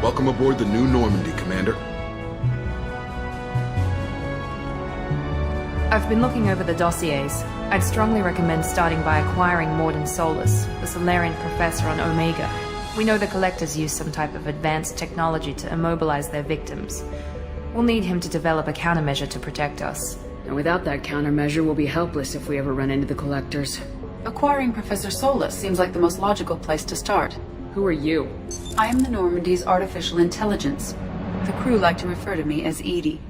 Welcome aboard the new Normandy, Commander. I've been looking over the dossiers. I'd strongly recommend starting by acquiring Morden Solus, the Solarian professor on Omega. We know the Collectors use some type of advanced technology to immobilize their victims. We'll need him to develop a countermeasure to protect us. And without that countermeasure, we'll be helpless if we ever run into the Collectors. Acquiring Professor Solus seems like the most logical place to start. Who are you? I am the Normandy's artificial intelligence. The crew like to refer to me as Edie.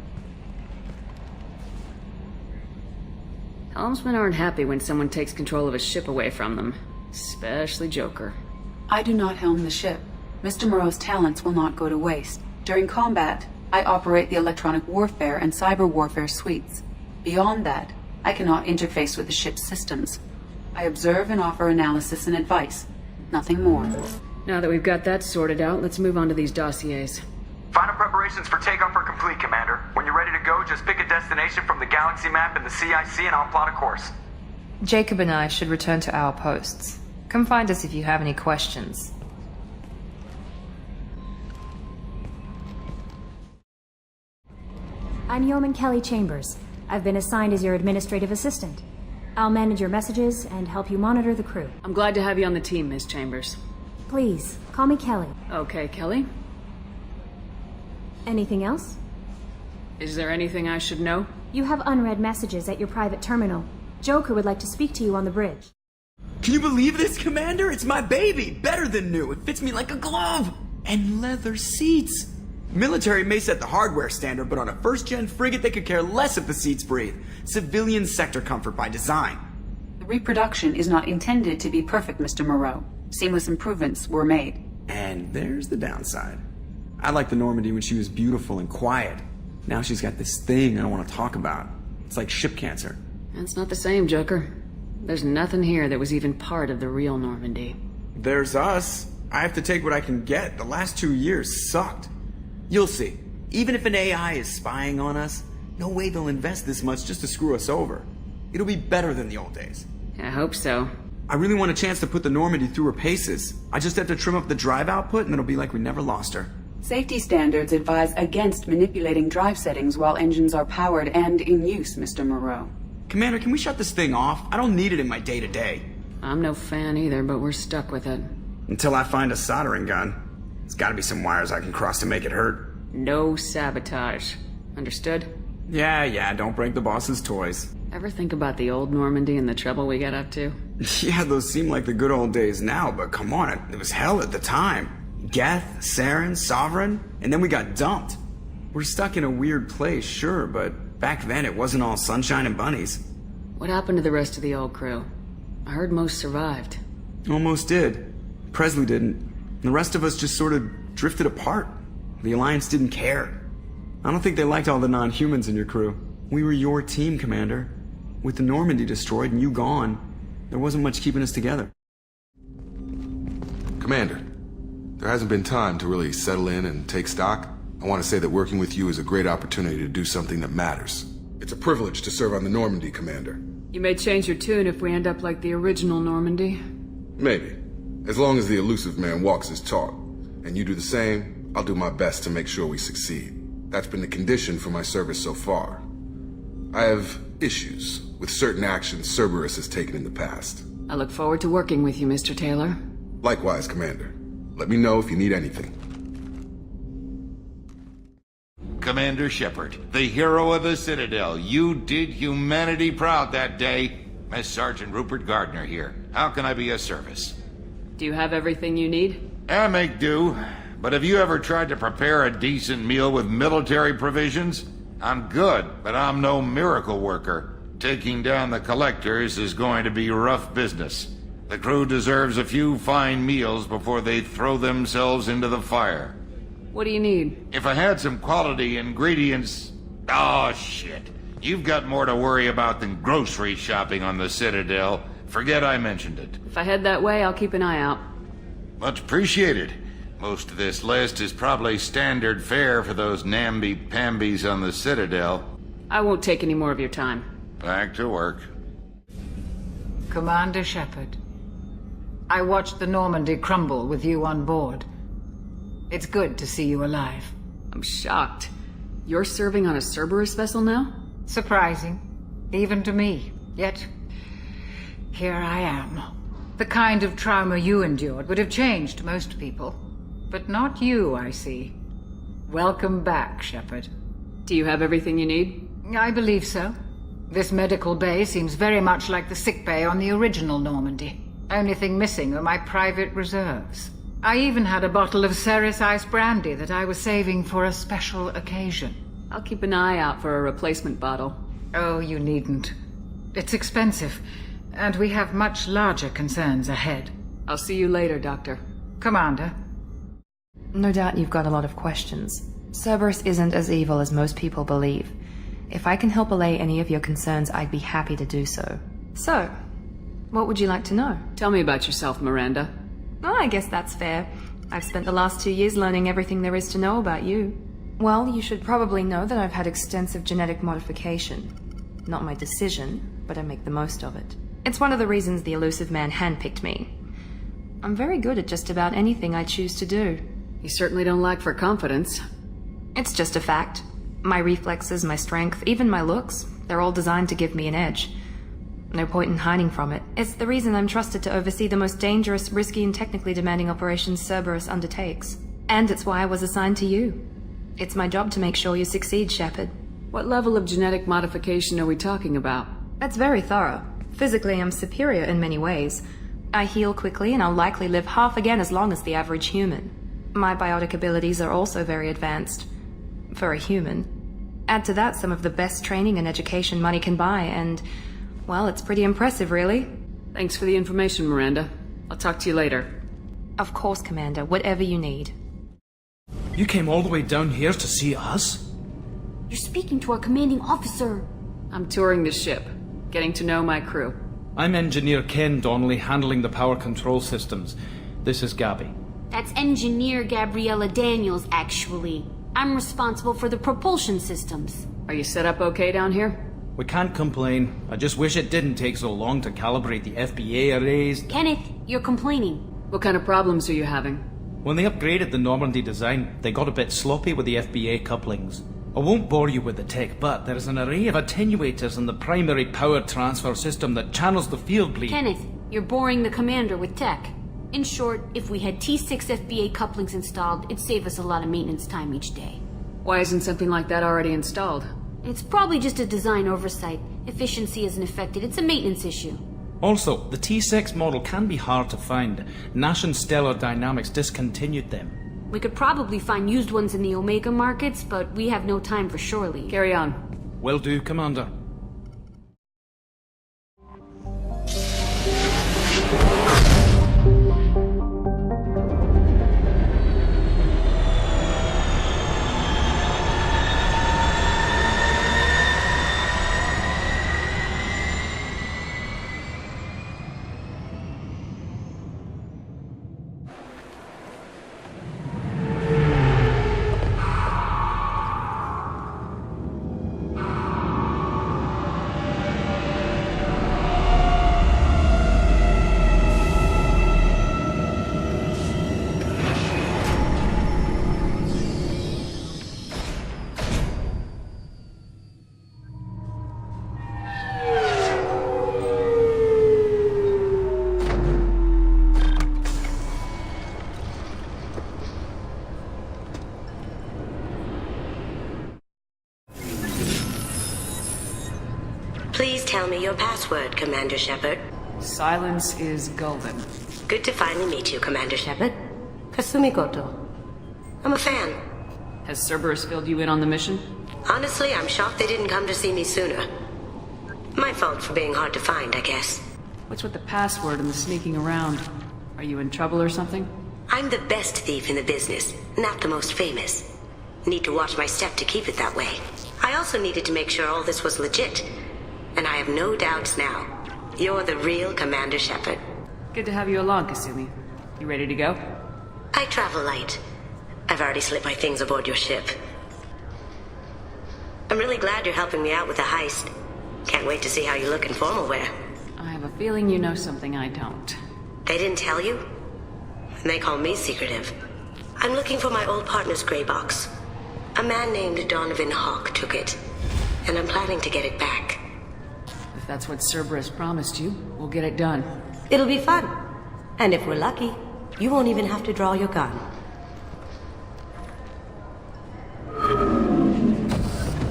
Helmsmen aren't happy when someone takes control of a ship away from them. Especially Joker. I do not helm the ship. Mr. Moreau's talents will not go to waste. During combat, I operate the electronic warfare and cyber warfare suites. Beyond that, I cannot interface with the ship's systems. I observe and offer analysis and advice. Nothing more. Now that we've got that sorted out, let's move on to these dossiers. Final preparations for takeoff are complete, Commander. When you're ready to go, just pick a destination from the galaxy map in the CIC and I'll plot a course. Jacob and I should return to our posts. Come find us if you have any questions. I'm Yeoman Kelly Chambers. I've been assigned as your administrative assistant. I'll manage your messages and help you monitor the crew. I'm glad to have you on the team, Ms. Chambers. Please, call me Kelly. Okay, Kelly. Anything else? Is there anything I should know? You have unread messages at your private terminal. Joker would like to speak to you on the bridge. Can you believe this, Commander? It's my baby! Better than new. It fits me like a glove! And leather seats! Military may set the hardware standard, but on a first-gen frigate they could care less if the seats breathe. Civilian sector comfort by design. The reproduction is not intended to be perfect, Mr. Moreau. Seamless improvements were made. And there's the downside. I liked the Normandy when she was beautiful and quiet. Now she's got this thing I don't want to talk about. It's like ship cancer. That's not the same, Joker. There's nothing here that was even part of the real Normandy. There's us. I have to take what I can get. The last 2 years sucked. You'll see. Even if an AI is spying on us, no way they'll invest this much just to screw us over. It'll be better than the old days. I hope so. I really want a chance to put the Normandy through her paces. I just have to trim up the drive output and it'll be like we never lost her. Safety standards advise against manipulating drive settings while engines are powered and in use, Mr. Moreau. Commander, can we shut this thing off? I don't need it in my day-to-day. I'm no fan either, but we're stuck with it. Until I find a soldering gun. There's gotta be some wires I can cross to make it hurt. No sabotage. Understood? Yeah, don't break the boss's toys. Ever think about the old Normandy and the trouble we got up to? Yeah, those seem like the good old days now, but come on, it was hell at the time. Geth, Saren, Sovereign, and then we got dumped. We're stuck in a weird place, sure, but back then it wasn't all sunshine and bunnies. What happened to the rest of the old crew? I heard most survived. Almost did. Presley didn't. The rest of us just sort of drifted apart. The Alliance didn't care. I don't think they liked all the non-humans in your crew. We were your team, Commander. With the Normandy destroyed and you gone, there wasn't much keeping us together. Commander, there hasn't been time to really settle in and take stock. I want to say that working with you is a great opportunity to do something that matters. It's a privilege to serve on the Normandy, Commander. You may change your tune if we end up like the original Normandy. Maybe. As long as the elusive man walks his talk, and you do the same, I'll do my best to make sure we succeed. That's been the condition for my service so far. I have issues with certain actions Cerberus has taken in the past. I look forward to working with you, Mr. Taylor. Likewise, Commander. Let me know if you need anything. Commander Shepard, the hero of the Citadel. You did humanity proud that day. Mass Sergeant Rupert Gardner here. How can I be of service? Do you have everything you need? I make do. But have you ever tried to prepare a decent meal with military provisions? I'm good, but I'm no miracle worker. Taking down the Collectors is going to be rough business. The crew deserves a few fine meals before they throw themselves into the fire. What do you need? If I had some quality ingredients... Oh, shit. You've got more to worry about than grocery shopping on the Citadel. Forget I mentioned it. If I head that way, I'll keep an eye out. Much appreciated. Most of this list is probably standard fare for those namby-pambies on the Citadel. I won't take any more of your time. Back to work. Commander Shepard, I watched the Normandy crumble with you on board. It's good to see you alive. I'm shocked. You're serving on a Cerberus vessel now? Surprising, even to me. Yet, here I am. The kind of trauma you endured would have changed most people. But not you, I see. Welcome back, Shepard. Do you have everything you need? I believe so. This medical bay seems very much like the sick bay on the original Normandy. Only thing missing are my private reserves. I even had a bottle of Ceres Ice Brandy that I was saving for a special occasion. I'll keep an eye out for a replacement bottle. Oh, you needn't. It's expensive, and we have much larger concerns ahead. I'll see you later, Doctor. Commander. No doubt you've got a lot of questions. Cerberus isn't as evil as most people believe. If I can help allay any of your concerns, I'd be happy to do so. So, what would you like to know? Tell me about yourself, Miranda. Oh, I guess that's fair. I've spent the last 2 years learning everything there is to know about you. Well, you should probably know that I've had extensive genetic modification. Not my decision, but I make the most of it. It's one of the reasons the elusive man handpicked me. I'm very good at just about anything I choose to do. You certainly don't lack for confidence. It's just a fact. My reflexes, my strength, even my looks, they're all designed to give me an edge. No point in hiding from it. It's the reason I'm trusted to oversee the most dangerous, risky, and technically demanding operations Cerberus undertakes. And it's why I was assigned to you. It's my job to make sure you succeed, Shepard. What level of genetic modification are we talking about? That's very thorough. Physically, I'm superior in many ways. I heal quickly, and I'll likely live half again as long as the average human. My biotic abilities are also very advanced. For a human. Add to that some of the best training and education money can buy, and... well, it's pretty impressive, really. Thanks for the information, Miranda. I'll talk to you later. Of course, Commander. Whatever you need. You came all the way down here to see us? You're speaking to our commanding officer. I'm touring the ship, getting to know my crew. I'm Engineer Ken Donnelly, handling the power control systems. This is Gabby. That's Engineer Gabriella Daniels, actually. I'm responsible for the propulsion systems. Are you set up okay down here? We can't complain. I just wish it didn't take so long to calibrate the FBA arrays. Kenneth, you're complaining. What kind of problems are you having? When they upgraded the Normandy design, they got a bit sloppy with the FBA couplings. I won't bore you with the tech, but there is an array of attenuators in the primary power transfer system that channels the field bleed. Kenneth, you're boring the commander with tech. In short, if we had T6 FBA couplings installed, it'd save us a lot of maintenance time each day. Why isn't something like that already installed? It's probably just a design oversight. Efficiency isn't affected. It's a maintenance issue. Also, the T6 model can be hard to find. Nash and Stellar Dynamics discontinued them. We could probably find used ones in the Omega markets, but we have no time for shore leave. Carry on. Will do, Commander. Please tell me your password, Commander Shepard. Silence is golden. Good to finally meet you, Commander Shepard. Kasumi Koto. I'm a fan. Has Cerberus filled you in on the mission? Honestly, I'm shocked they didn't come to see me sooner. My fault for being hard to find, I guess. What's with the password and the sneaking around? Are you in trouble or something? I'm the best thief in the business, not the most famous. Need to watch my step to keep it that way. I also needed to make sure all this was legit. And I have no doubts now. You're the real Commander Shepard. Good to have you along, Kasumi. You ready to go? I travel light. I've already slipped my things aboard your ship. I'm really glad you're helping me out with the heist. Can't wait to see how you look in formal wear. I have a feeling you know something I don't. They didn't tell you? And they call me secretive. I'm looking for my old partner's gray box. A man named Donovan Hawk took it, and I'm planning to get it back. If that's what Cerberus promised you, we'll get it done. It'll be fun. And if we're lucky, you won't even have to draw your gun.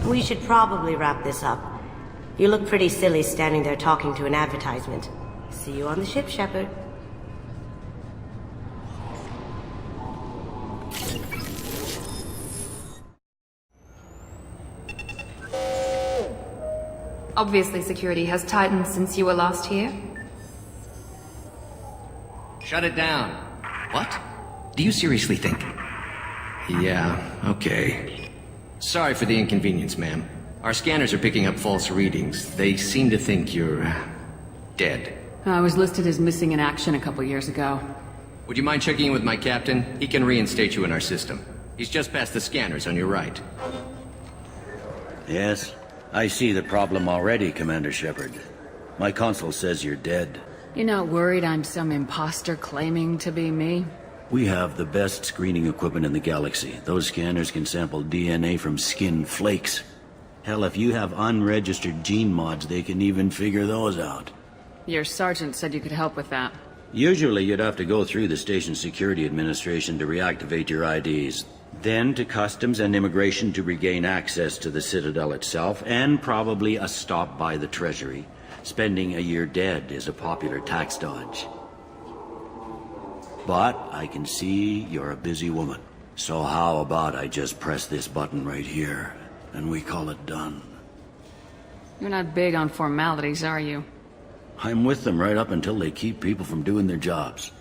We should probably wrap this up. You look pretty silly standing there talking to an advertisement. See you on the ship, Shepard. Obviously, security has tightened since you were last here. Shut it down. What? Do you seriously think? Yeah, okay. Sorry for the inconvenience, ma'am. Our scanners are picking up false readings. They seem to think you're dead. I was listed as missing in action a couple years ago. Would you mind checking in with my captain? He can reinstate you in our system. He's just past the scanners on your right. Yes, I see the problem already, Commander Shepard. My console says you're dead. You're not worried I'm some imposter claiming to be me? We have the best screening equipment in the galaxy. Those scanners can sample DNA from skin flakes. Hell, if you have unregistered gene mods, they can even figure those out. Your sergeant said you could help with that. Usually you'd have to go through the station security administration to reactivate your IDs. Then to customs and immigration to regain access to the Citadel itself, and probably a stop by the Treasury. Spending a year dead is a popular tax dodge. But I can see you're a busy woman. So how about I just press this button right here, and we call it done? You're not big on formalities, are you? I'm with them right up until they keep people from doing their jobs.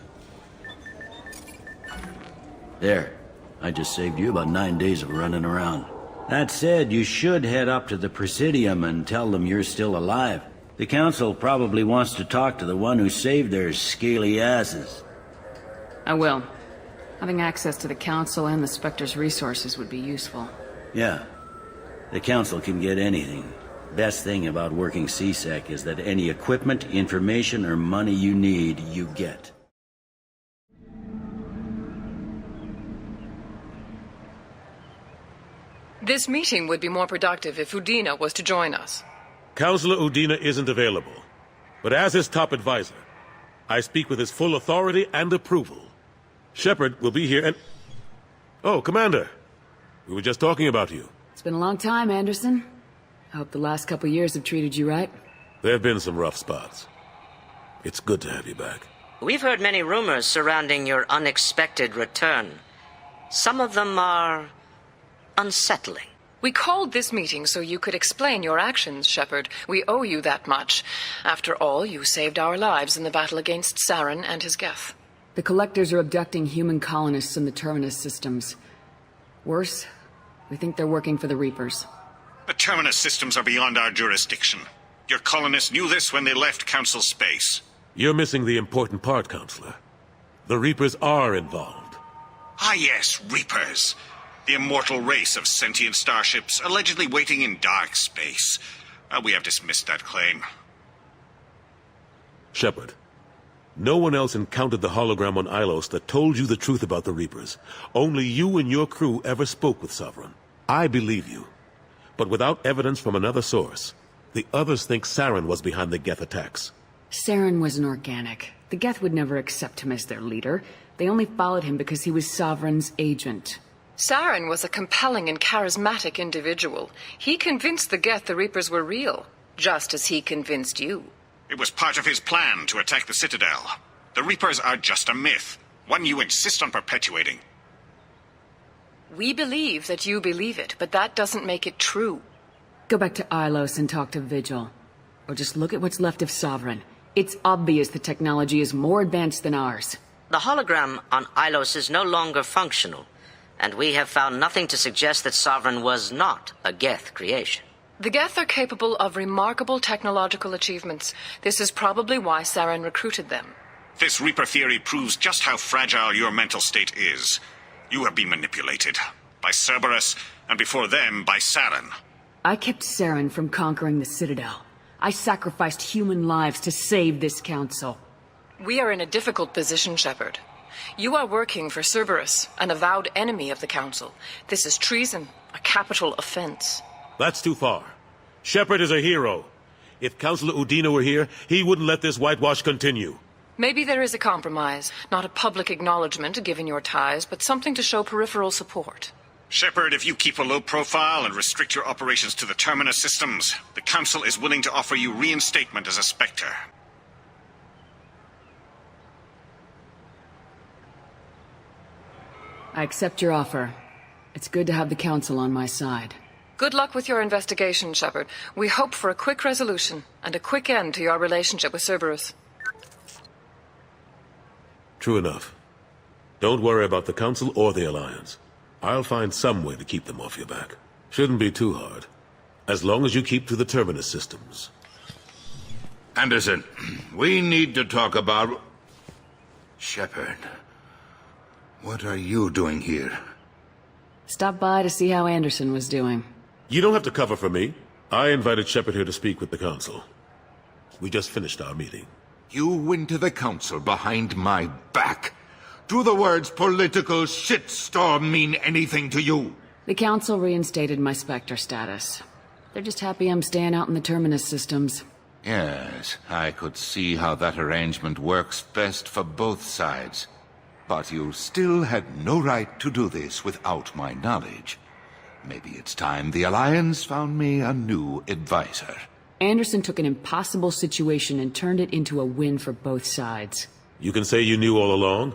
There. I just saved you about 9 days of running around. That said, you should head up to the Presidium and tell them you're still alive. The Council probably wants to talk to the one who saved their scaly asses. I will. Having access to the Council and the Spectre's resources would be useful. Yeah. The Council can get anything. Best thing about working CSEC is that any equipment, information, or money you need, you get. This meeting would be more productive if Udina was to join us. Counselor Udina isn't available, but as his top advisor, I speak with his full authority and approval. Shepard will be here and... Oh, Commander. We were just talking about you. It's been a long time, Anderson. I hope the last couple years have treated you right. There have been some rough spots. It's good to have you back. We've heard many rumors surrounding your unexpected return. Some of them are unsettling. We called this meeting so you could explain your actions, Shepard. We owe you that much. After all, you saved our lives in the battle against Saren and his Geth. The Collectors are abducting human colonists in the Terminus systems. Worse, we think they're working for the Reapers. The Terminus systems are beyond our jurisdiction. Your colonists knew this when they left Council space. You're missing the important part, Counselor. The Reapers are involved. Ah yes, Reapers. The immortal race of sentient starships allegedly waiting in dark space. We have dismissed that claim. Shepard, no one else encountered the hologram on Ilos that told you the truth about the Reapers. Only you and your crew ever spoke with Sovereign. I believe you. But without evidence from another source, the others think Saren was behind the Geth attacks. Saren was an organic. The Geth would never accept him as their leader. They only followed him because he was Sovereign's agent. Saren was a compelling and charismatic individual. He convinced the Geth the Reapers were real, just as he convinced you. It was part of his plan to attack the Citadel. The Reapers are just a myth, one you insist on perpetuating. We believe that you believe it, but that doesn't make it true. Go back to Ilos and talk to Vigil. Or just look at what's left of Sovereign. It's obvious the technology is more advanced than ours. The hologram on Ilos is no longer functional, and we have found nothing to suggest that Sovereign was not a Geth creation. The Geth are capable of remarkable technological achievements. This is probably why Saren recruited them. This Reaper theory proves just how fragile your mental state is. You have been manipulated. By Cerberus, and before them, by Saren. I kept Saren from conquering the Citadel. I sacrificed human lives to save this council. We are in a difficult position, Shepard. You are working for Cerberus, an avowed enemy of the Council. This is treason, a capital offense. That's too far. Shepard is a hero. If Councilor Udina were here, he wouldn't let this whitewash continue. Maybe there is a compromise. Not a public acknowledgement given your ties, but something to show peripheral support. Shepard, if you keep a low profile and restrict your operations to the Terminus systems, the Council is willing to offer you reinstatement as a Spectre. I accept your offer. It's good to have the Council on my side. Good luck with your investigation, Shepard. We hope for a quick resolution and a quick end to your relationship with Cerberus. True enough. Don't worry about the Council or the Alliance. I'll find some way to keep them off your back. Shouldn't be too hard. As long as you keep to the Terminus systems. Anderson, we need to talk about... Shepard, what are you doing here? Stopped by to see how Anderson was doing. You don't have to cover for me. I invited Shepard here to speak with the Council. We just finished our meeting. You went to the Council behind my back. Do the words political shitstorm mean anything to you? The Council reinstated my Spectre status. They're just happy I'm staying out in the Terminus systems. Yes, I could see how that arrangement works best for both sides. But you still had no right to do this without my knowledge. Maybe it's time the Alliance found me a new advisor. Anderson took an impossible situation and turned it into a win for both sides. You can say you knew all along,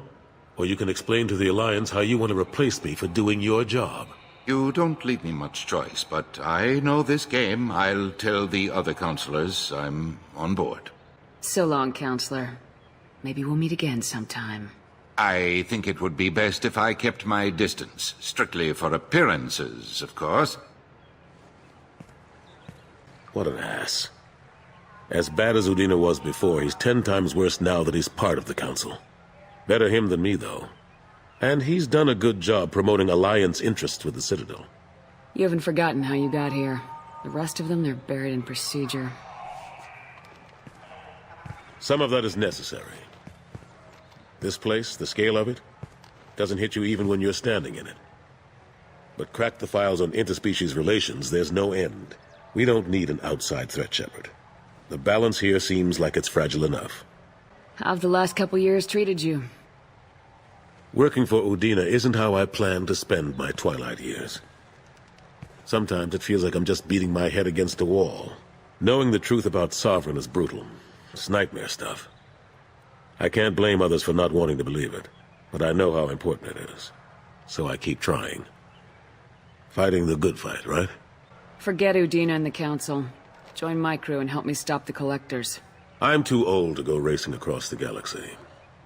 or you can explain to the Alliance how you want to replace me for doing your job. You don't leave me much choice, but I know this game. I'll tell the other counselors I'm on board. So long, Counselor. Maybe we'll meet again sometime. I think it would be best if I kept my distance. Strictly for appearances, of course. What an ass. As bad as Udina was before, he's 10 times worse now that he's part of the Council. Better him than me, though. And he's done a good job promoting Alliance interests with the Citadel. You haven't forgotten how you got here. The rest of them, they're buried in procedure. Some of that is necessary. This place, the scale of it, doesn't hit you even when you're standing in it. But crack the files on interspecies relations, there's no end. We don't need an outside threat, Shepard. The balance here seems like it's fragile enough. How've the last couple years treated you? Working for Udina isn't how I plan to spend my twilight years. Sometimes it feels like I'm just beating my head against a wall. Knowing the truth about Sovereign is brutal. It's nightmare stuff. I can't blame others for not wanting to believe it, but I know how important it is. So I keep trying. Fighting the good fight, right? Forget Udina and the Council. Join my crew and help me stop the Collectors. I'm too old to go racing across the galaxy.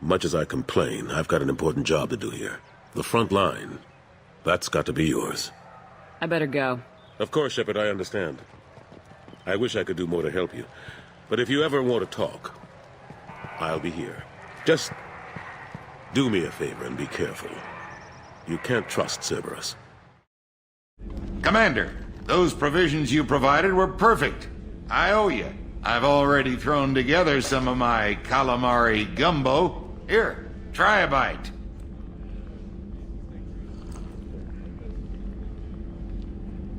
Much as I complain, I've got an important job to do here. The front line. That's got to be yours. I better go. Of course, Shepard, I understand. I wish I could do more to help you. But if you ever want to talk, I'll be here. Just do me a favor and be careful. You can't trust Cerberus. Commander, those provisions you provided were perfect. I owe you. I've already thrown together some of my calamari gumbo. Here, try a bite.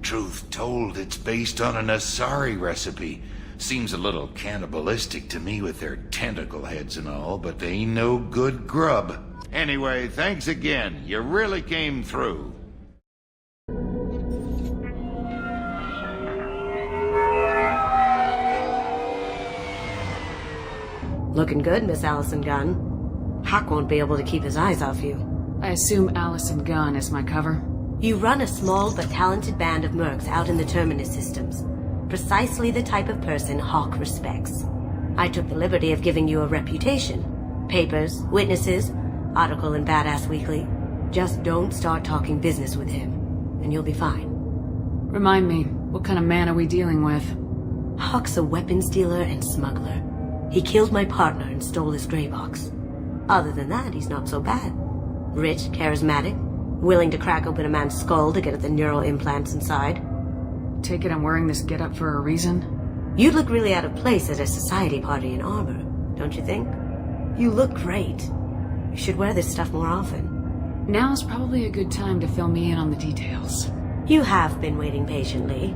Truth told, it's based on an Asari recipe. Seems a little cannibalistic to me with their tentacle heads and all, but they ain't no good grub. Anyway, thanks again. You really came through. Looking good, Miss Allison Gunn. Hawk won't be able to keep his eyes off you. I assume Allison Gunn is my cover? You run a small but talented band of mercs out in the Terminus systems. Precisely the type of person Hawk respects. I took the liberty of giving you a reputation. Papers, witnesses, article in Badass Weekly. Just don't start talking business with him, and you'll be fine. Remind me, what kind of man are we dealing with? Hawk's a weapons dealer and smuggler. He killed my partner and stole his gray box. Other than that, he's not so bad. Rich, charismatic, willing to crack open a man's skull to get at the neural implants inside. Take it I'm wearing this getup for a reason? You'd look really out of place at a society party in armor, don't you think? You look great. You should wear this stuff more often. Now's probably a good time to fill me in on the details. You have been waiting patiently.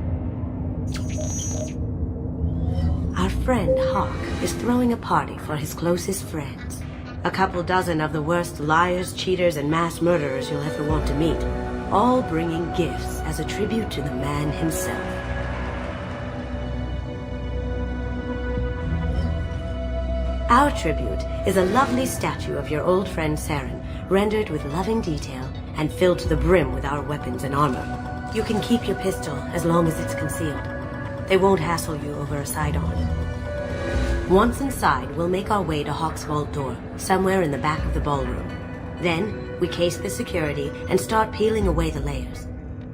Our friend Hawk is throwing a party for his closest friends. A couple dozen of the worst liars, cheaters, and mass murderers you'll ever want to meet. All bringing gifts as a tribute to the man himself. Our tribute is a lovely statue of your old friend Saren, rendered with loving detail and filled to the brim with our weapons and armor. You can keep your pistol as long as it's concealed. They won't hassle you over a sidearm. Once inside, we'll make our way to Hawk's vault door, somewhere in the back of the ballroom. Then, we case the security and start peeling away the layers.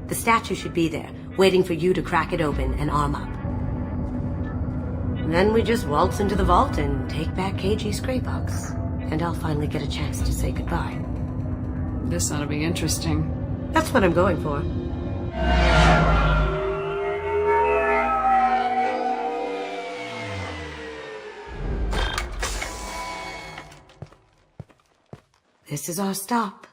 The statue should be there, waiting for you to crack it open and arm up. Then we just waltz into the vault and take back KG's gray box. And I'll finally get a chance to say goodbye. This ought to be interesting. That's what I'm going for. This is our stop.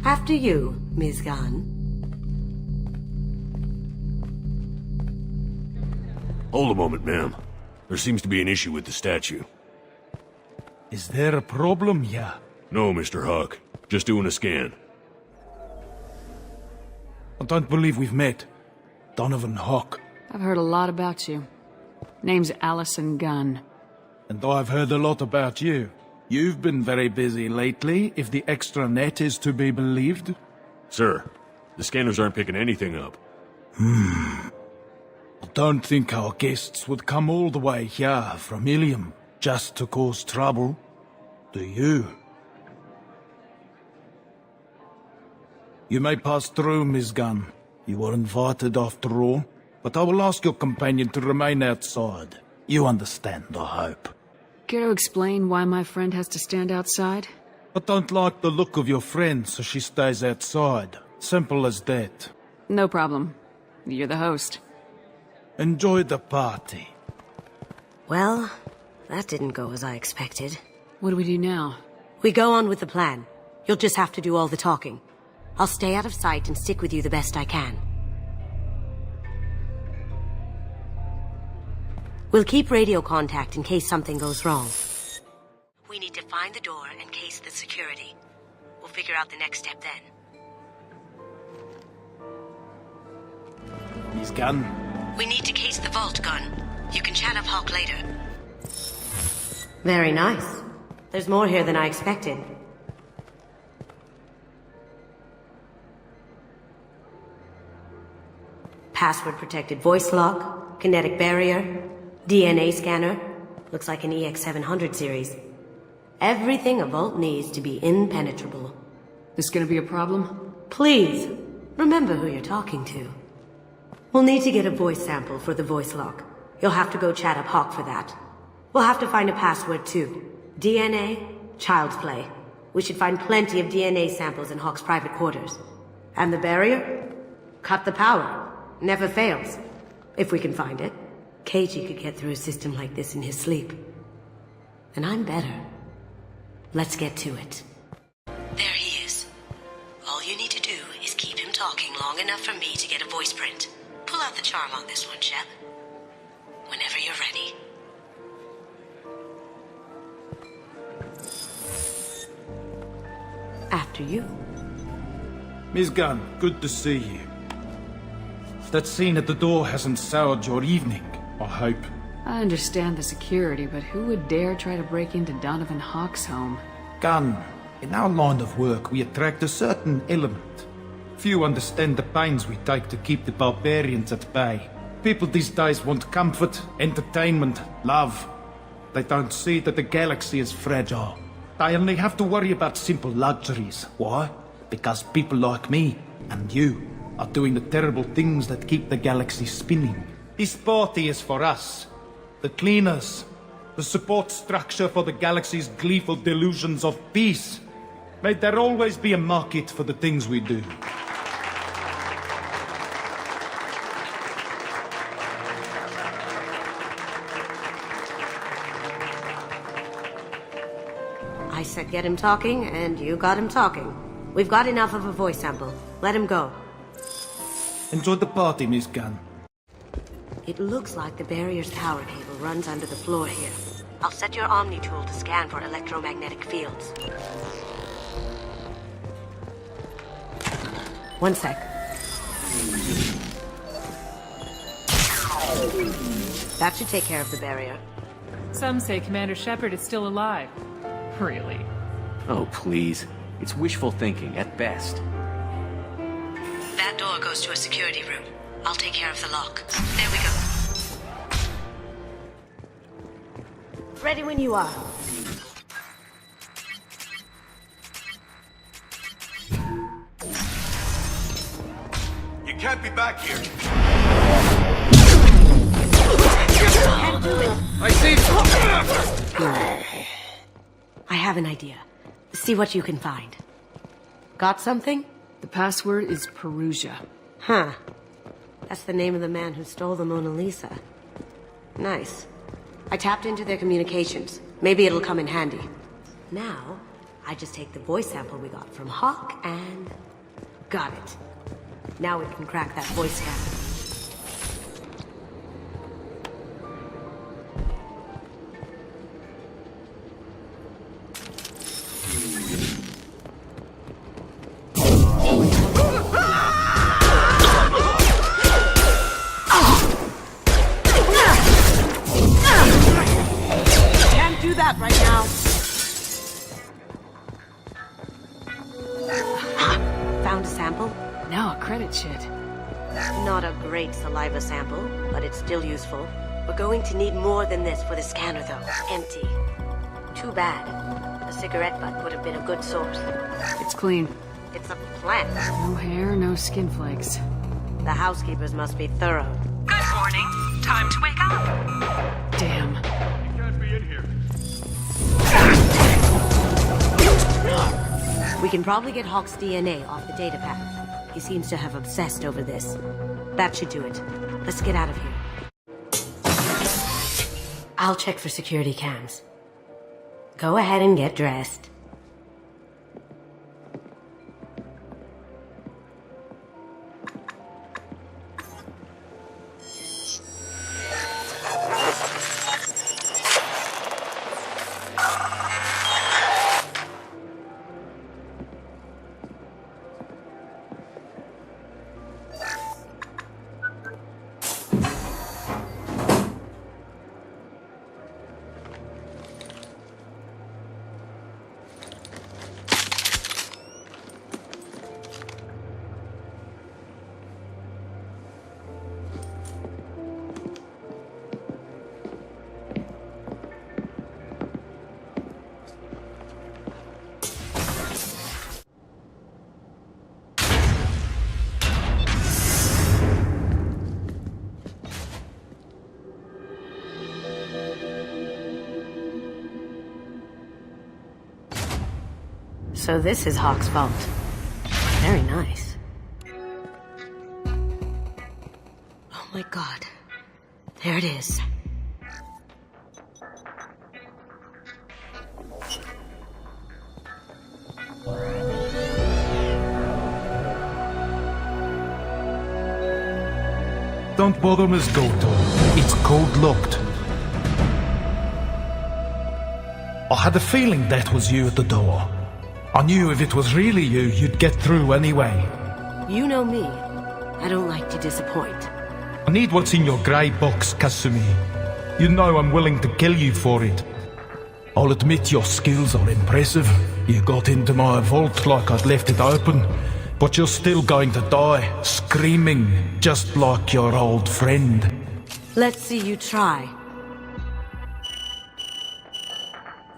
After you, Ms. Gunn. Hold a moment, ma'am. There seems to be an issue with the statue. Is there a problem here? No, Mr. Hawk. Just doing a scan. I don't believe we've met. Donovan Hawk. I've heard a lot about you. Name's Allison Gunn. And I've heard a lot about you. You've been very busy lately, if the extra net is to be believed. Sir, the scanners aren't picking anything up. I don't think our guests would come all the way here from Ilium just to cause trouble. Do you? You may pass through, Ms. Gunn. You were invited after all, but I will ask your companion to remain outside. You understand, I hope. Care to explain why my friend has to stand outside? I don't like the look of your friend, so she stays outside. Simple as that. No problem. You're the host. Enjoy the party. Well, that didn't go as I expected. What do we do now? We go on with the plan. You'll just have to do all the talking. I'll stay out of sight and stick with you the best I can. We'll keep radio contact in case something goes wrong. We need to find the door and case the security. We'll figure out the next step then. Miss Gunn? We need to case the vault, Gunn. You can chat up Hawk later. Very nice. There's more here than I expected. Password-protected voice lock, kinetic barrier, DNA scanner. Looks like an EX700 series. Everything a vault needs to be impenetrable. This gonna be a problem? Please, remember who you're talking to. We'll need to get a voice sample for the voice lock. You'll have to go chat up Hawk for that. We'll have to find a password too. DNA, child's play. We should find plenty of DNA samples in Hawk's private quarters. And the barrier? Cut the power. Never fails. If we can find it. KG could get through a system like this in his sleep. And I'm better. Let's get to it. There he is. All you need to do is keep him talking long enough for me to get a voice print. Pull out the charm on this one, Shep. Whenever you're ready. After you. Miss Gunn, good to see you. That scene at the door hasn't soured your evening, I hope. I understand the security, but who would dare try to break into Donovan Hawk's home? Gunn, In our line of work, we attract a certain element. Few understand the pains we take to keep the barbarians at bay. People these days want comfort, entertainment, love. They don't see that the galaxy is fragile. They only have to worry about simple luxuries. Why? Because people like me and you are doing the terrible things that keep the galaxy spinning. This party is for us, the cleaners, the support structure for the galaxy's gleeful delusions of peace. May there always be a market for the things we do. I said get him talking, and you got him talking. We've got enough of a voice sample. Let him go. Enjoy the party, Miss Gunn. It looks like the barrier's power cable runs under the floor here. I'll set your Omni tool to scan for electromagnetic fields. One sec. That should take care of the barrier. Some say Commander Shepard is still alive. Really? Oh, please. It's wishful thinking, at best. That door goes to a security room. I'll take care of the lock. There we go. Ready when you are. You can't be back here. I see. I have an idea. See what you can find. Got something? The password is Perugia. Huh. That's the name of the man who stole the Mona Lisa. Nice. I tapped into their communications. Maybe it'll come in handy. Now, I just take the voice sample we got from Hawk and... got it. Now we can crack that voice scan. Right now. Found a sample? Now a credit sheet. Not a great saliva sample, but it's still useful. We're going to need more than this for the scanner, though. Empty. Too bad. A cigarette butt would have been a good source. It's clean. It's a plant. No hair, no skin flakes. The housekeepers must be thorough. Good morning. Time to wake up. Damn. You can't be in here. We can probably get Hawk's DNA off the datapad. He seems to have obsessed over this. That should do it. Let's get out of here. I'll check for security cams. Go ahead and get dressed. So this is Hawk's vault. Very nice. Oh my god. There it is. Don't bother, Miss Goto. It's code-locked. I had a feeling that was you at the door. I knew if it was really you, you'd get through anyway. You know me. I don't like to disappoint. I need what's in your grey box, Kasumi. You know I'm willing to kill you for it. I'll admit your skills are impressive. You got into my vault like I'd left it open, but you're still going to die, screaming, just like your old friend. Let's see you try.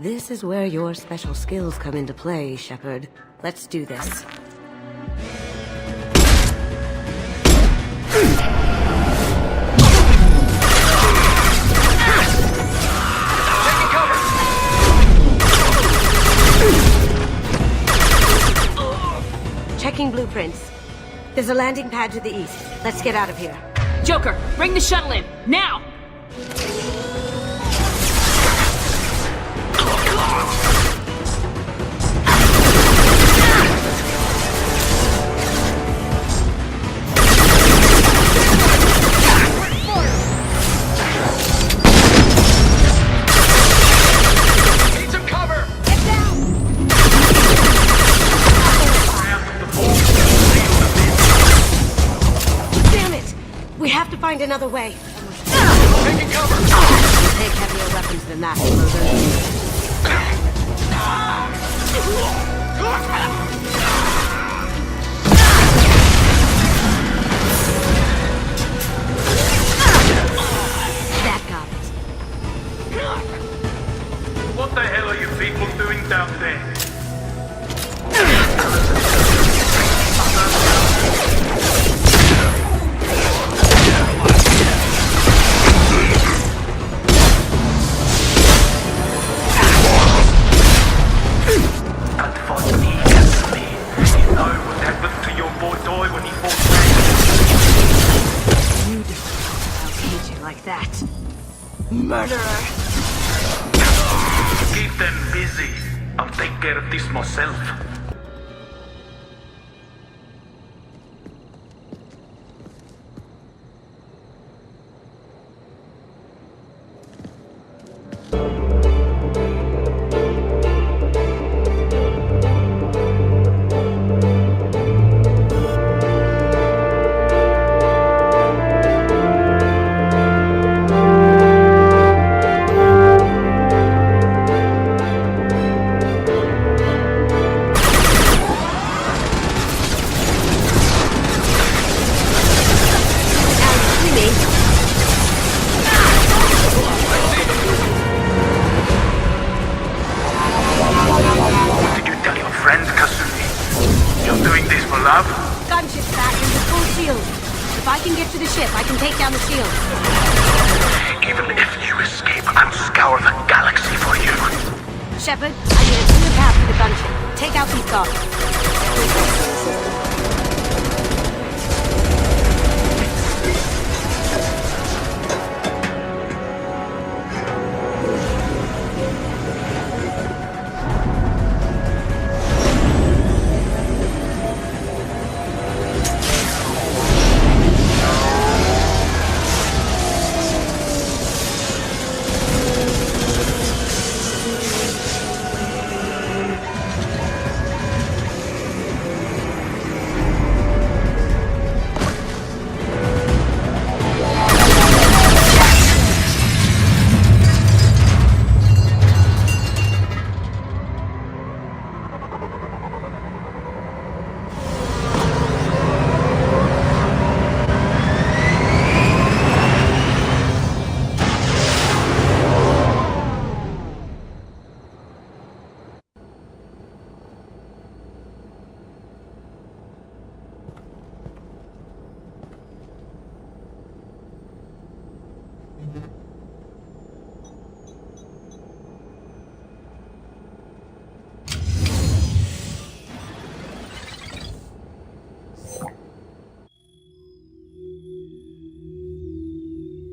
This is where your special skills come into play, Shepard. Let's do this. Checking blueprints. There's a landing pad to the east. Let's get out of here. Joker, bring the shuttle in, now! Find another way. Taking cover. We'll take heavier weapons than that, That got it. What the hell are you people doing down there? Murderer! Keep them busy. I'll take care of this myself. Shepard, I need a clear path to the gunship. Take out these guards.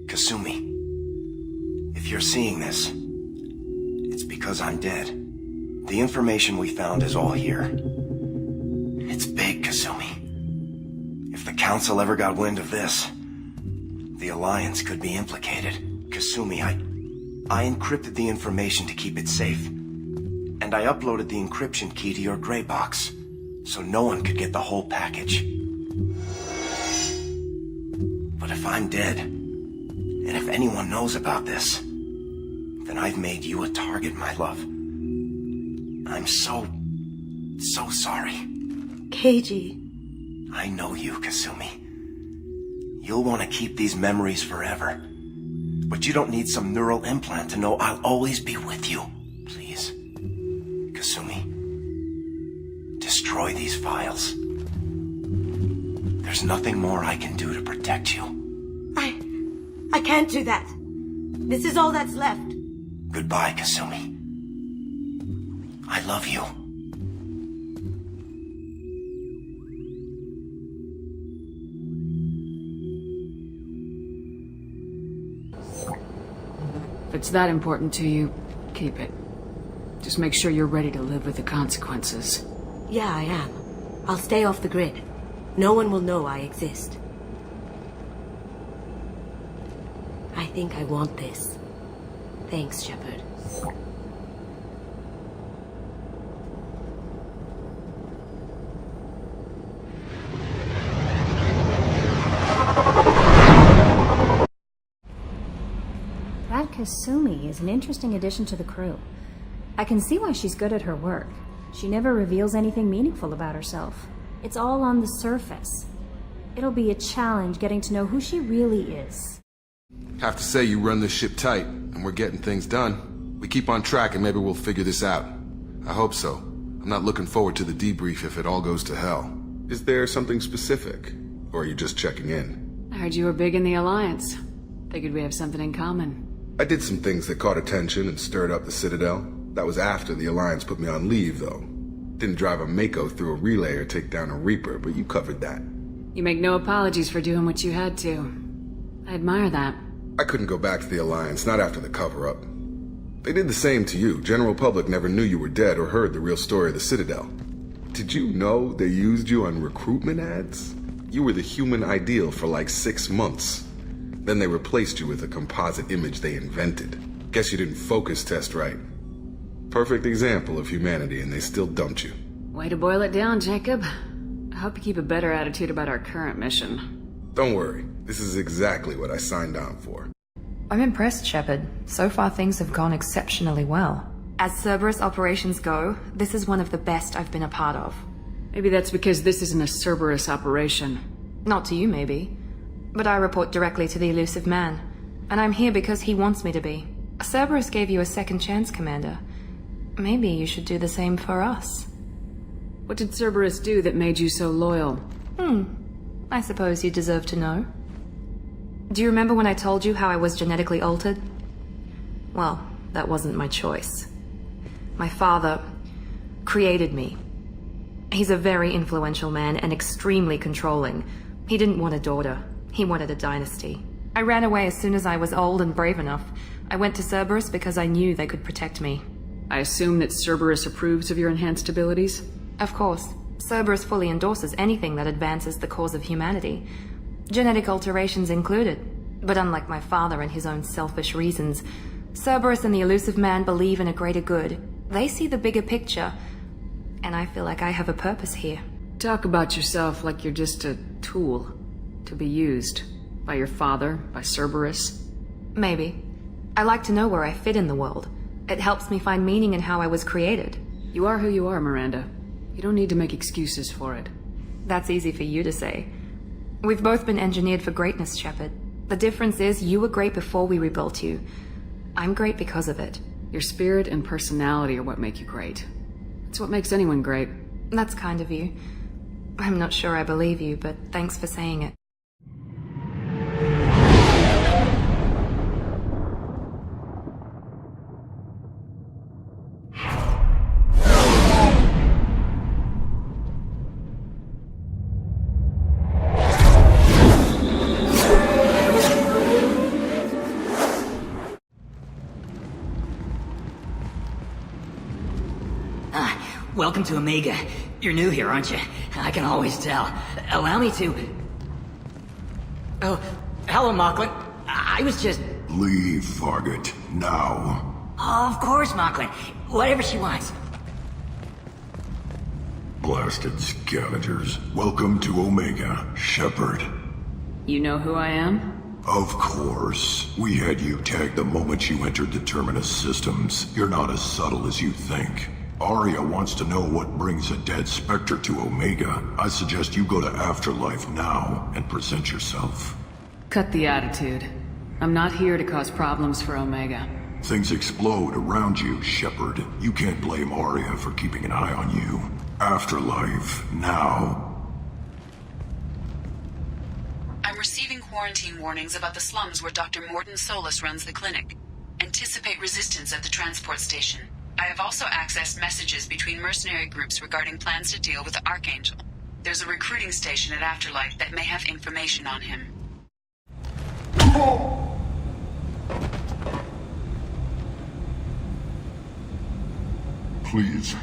Kasumi, if you're seeing this, it's because I'm dead. The information we found is all here. It's big, Kasumi. If the Council ever got wind of this, the Alliance could be implicated. Kasumi, I encrypted the information to keep it safe. And I uploaded the encryption key to your gray box, so no one could get the whole package. But if I'm dead, and if anyone knows about this, then I've made you a target, my love. I'm so So sorry. Keiji. I know you, Kasumi. You'll want to keep these memories forever. But you don't need some neural implant to know I'll always be with you. Please. Kasumi. Destroy these files. There's nothing more I can do to protect you. I can't do that. This is all that's left. Goodbye, Kasumi. I love you. If it's that important to you, keep it. Just make sure you're ready to live with the consequences. Yeah, I am. I'll stay off the grid. No one will know I exist. I think I want this. Thanks, Shepard. That Kasumi is an interesting addition to the crew. I can see why she's good at her work. She never reveals anything meaningful about herself. It's all on the surface. It'll be a challenge getting to know who she really is. Have to say you run this ship tight, and we're getting things done. We keep on track and maybe we'll figure this out. I hope so. I'm not looking forward to the debrief if it all goes to hell. Is there something specific? Or are you just checking in? I heard you were big in the Alliance. Figured we have something in common. I did some things that caught attention and stirred up the Citadel. That was after the Alliance put me on leave, though. Didn't drive a Mako through a relay or take down a Reaper, but you covered that. You make no apologies for doing what you had to. I admire that. I couldn't go back to the Alliance, not after the cover-up. They did the same to you. General public never knew you were dead or heard the real story of the Citadel. Did you know they used you on recruitment ads? You were the human ideal for like 6 months. Then they replaced you with a composite image they invented. Guess you didn't focus test right. Perfect example of humanity, and they still dumped you. Way to boil it down, Jacob. I hope you keep a better attitude about our current mission. Don't worry. This is exactly what I signed on for. I'm impressed, Shepard. So far things have gone exceptionally well. As Cerberus operations go, this is one of the best I've been a part of. Maybe that's because this isn't a Cerberus operation. Not to you, maybe. But I report directly to the elusive man. And I'm here because he wants me to be. Cerberus gave you a second chance, Commander. Maybe you should do the same for us. What did Cerberus do that made you so loyal? I suppose you deserve to know. Do you remember when I told you how I was genetically altered? Well, that wasn't my choice. My father created me. He's a very influential man and extremely controlling. He didn't want a daughter. He wanted a dynasty. I ran away as soon as I was old and brave enough. I went to Cerberus because I knew they could protect me. I assume that Cerberus approves of your enhanced abilities? Of course. Cerberus fully endorses anything that advances the cause of humanity. Genetic alterations included. But unlike my father and his own selfish reasons, Cerberus and the elusive man believe in a greater good. They see the bigger picture, and I feel like I have a purpose here. Talk about yourself like you're just a tool to be used by your father, by Cerberus. Maybe. I like to know where I fit in the world. It helps me find meaning in how I was created. You are who you are, Miranda. You don't need to make excuses for it. That's easy for you to say. We've both been engineered for greatness, Shepard. The difference is you were great before we rebuilt you. I'm great because of it. Your spirit and personality are what make you great. It's what makes anyone great. That's kind of you. I'm not sure I believe you, but thanks for saying it. Welcome to Omega. You're new here, aren't you? I can always tell. Allow me to... Oh, hello, Mocklin. I was just... Leave, Fargate, now. Oh, of course, Mocklin. Whatever she wants. Blasted scavengers. Welcome to Omega, Shepard. You know who I am? Of course. We had you tagged the moment you entered the Terminus systems. You're not as subtle as you think. Arya wants to know what brings a dead Spectre to Omega. I suggest you go to Afterlife now and present yourself. Cut the attitude. I'm not here to cause problems for Omega. Things explode around you, Shepard. You can't blame Arya for keeping an eye on you. Afterlife now. I'm receiving quarantine warnings about the slums where Dr. Mordin Solus runs the clinic. Anticipate resistance at the transport station. I have also accessed messages between mercenary groups regarding plans to deal with the Archangel. There's a recruiting station at Afterlife that may have information on him. Please.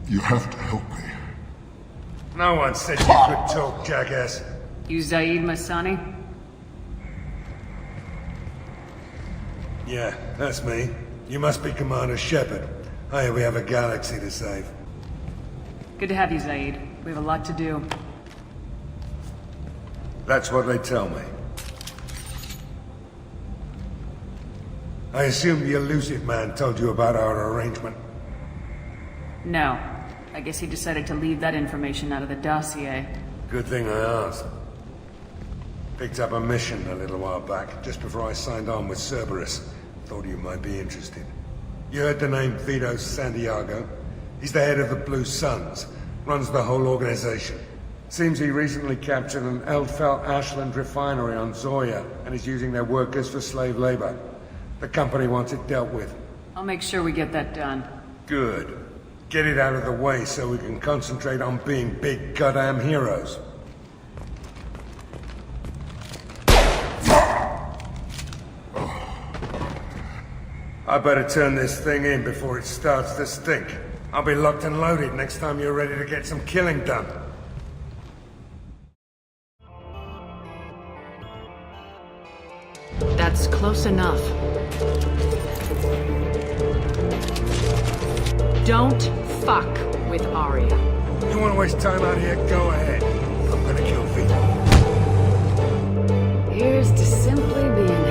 You have to help me. No one said you could talk, jackass. You Zaid Masani? Yeah, that's me. You must be Commander Shepard. Hey, we have a galaxy to save. Good to have you, Zaid. We have a lot to do. That's what they tell me. I assume the elusive man told you about our arrangement. No. I guess he decided to leave that information out of the dossier. Good thing I asked. Picked up a mission a little while back, just before I signed on with Cerberus. Thought you might be interested. You heard the name Vito Santiago? He's the head of the Blue Suns, runs the whole organization. Seems he recently captured an Eldfell Ashland refinery on Zoya and is using their workers for slave labor. The company wants it dealt with. I'll make sure we get that done. Good. Get it out of the way so we can concentrate on being big goddamn heroes. I better turn this thing in before it starts to stink. I'll be locked and loaded next time you're ready to get some killing done. That's close enough. Don't fuck with Arya. You want to waste time out here? Go ahead. I'm gonna kill Vito. Here's to simply being